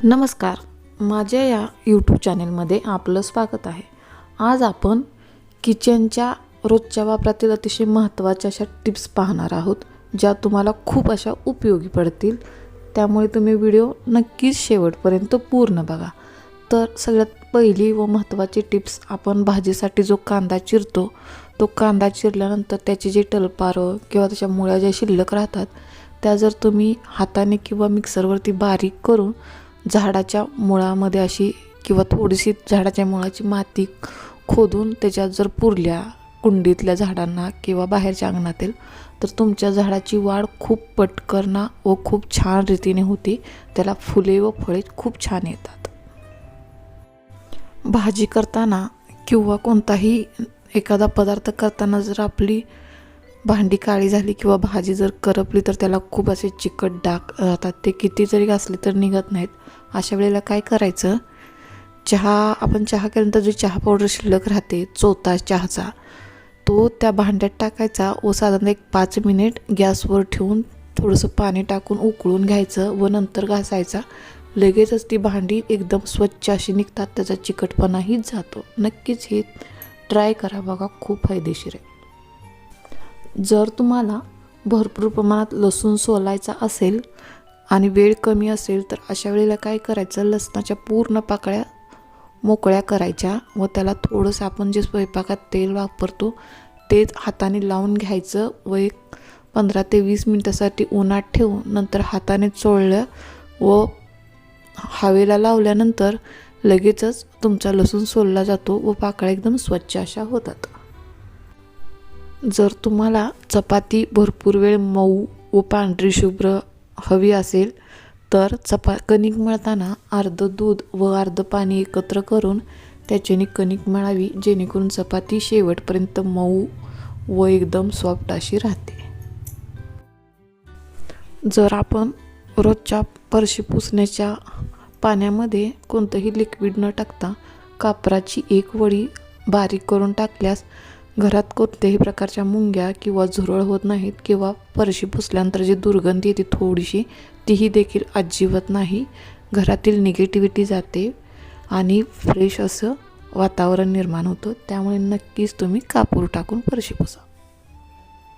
नमस्कार, माझ्या या यूट्यूब चॅनलमध्ये आपलं स्वागत आहे. आज आपण किचनच्या रोजच्या वापरातील अतिशय महत्त्वाच्या अशा टिप्स पाहणार आहोत, ज्या तुम्हाला खूप अशा उपयोगी पडतील. त्यामुळे तुम्ही व्हिडिओ नक्कीच शेवटपर्यंत पूर्ण बघा. तर सगळ्यात पहिली व महत्त्वाची टिप्स, आपण भाजीसाठी जो कांदा चिरतो, तो कांदा चिरल्यानंतर त्याची जे टलपारं किंवा त्याच्या मुळ्या ज्या शिल्लक राहतात, त्या जर तुम्ही हाताने किंवा मिक्सरवरती बारीक करून झाडाच्या मुळामध्ये अशी किंवा थोडीशी झाडाच्या मुळाची माती खोदून त्याच्यात जर पुरल्या कुंडीतल्या झाडांना किंवा बाहेरच्या अंगणातील, तर तुमच्या झाडाची वाढ खूप पटकन व खूप छान रीतीने होती. त्याला फुले व फळे खूप छान येतात. भाजी करताना किंवा कोणताही एखादा पदार्थ करताना जर आपली भांडी काळी झाली किंवा भाजी जर करपली, तर त्याला खूप असे चिकट डाग राहतात. ते किती जरी घासले तर निघत नाहीत. अशा वेळेला काय करायचं, आपण चहा केल्यानंतर जी चहा पावडर शिल्लक राहते, चोथा चहाचा, तो त्या भांड्यात टाकायचा व साधारण 5 मिनिट गॅसवर ठेवून थोडंसं पाणी टाकून उकळून घ्यायचं व नंतर घासायचा. लगेचच ती भांडी एकदम स्वच्छ अशी निघतात, त्याचा चिकटपणाही जातो. नक्कीच हे ट्राय करा बघा, खूप फायदेशीर आहे. जर तुम्हाला भरपूर प्रमाणात लसूण सोलायचा असेल आणि वेळ कमी असेल, तर अशा वेळेला काय करायचं, लसणाच्या पूर्ण पाकळ्या मोकळ्या करायच्या व त्याला थोडंसं आपण जे स्वयंपाकात तेल वापरतो तेच हाताने लावून घ्यायचं व 15 ते 20 मिनिटासाठी उन्हात ठेवून नंतर हाताने चोळलं व हवेला लावल्यानंतर लगेचच तुमचा लसूण सोलला जातो व पाकळ्या एकदम स्वच्छ अशा होतात. जर तुम्हाला चपाती भरपूर वेळ मऊ व पांढरी शुभ्र हवी असेल, तर कणिक मळताना अर्धं दूध व अर्धं पाणी एकत्र करून त्याच्याने कणिक मळावी, जेणेकरून चपाती शेवटपर्यंत मऊ व एकदम सॉफ्ट अशी राहते. जर आपण रोजच्या फरशी पुसण्याच्या पाण्यामध्ये कोणतंही लिक्विड न टाकता कापराची एक वडी बारीक करून टाकल्यास घरात कोणत्याही प्रकारच्या मुंग्या किंवा झुरळ होत नाहीत किंवा फरशी पुसल्यानंतर जी दुर्गंधी येते थोडीशी, तीही देखील अजिबात नाही. घरातील निगेटिव्हिटी जाते आणि फ्रेश असं वातावरण निर्माण होतं. त्यामुळे नक्कीच तुम्ही कापूर टाकून फरशी पुसा.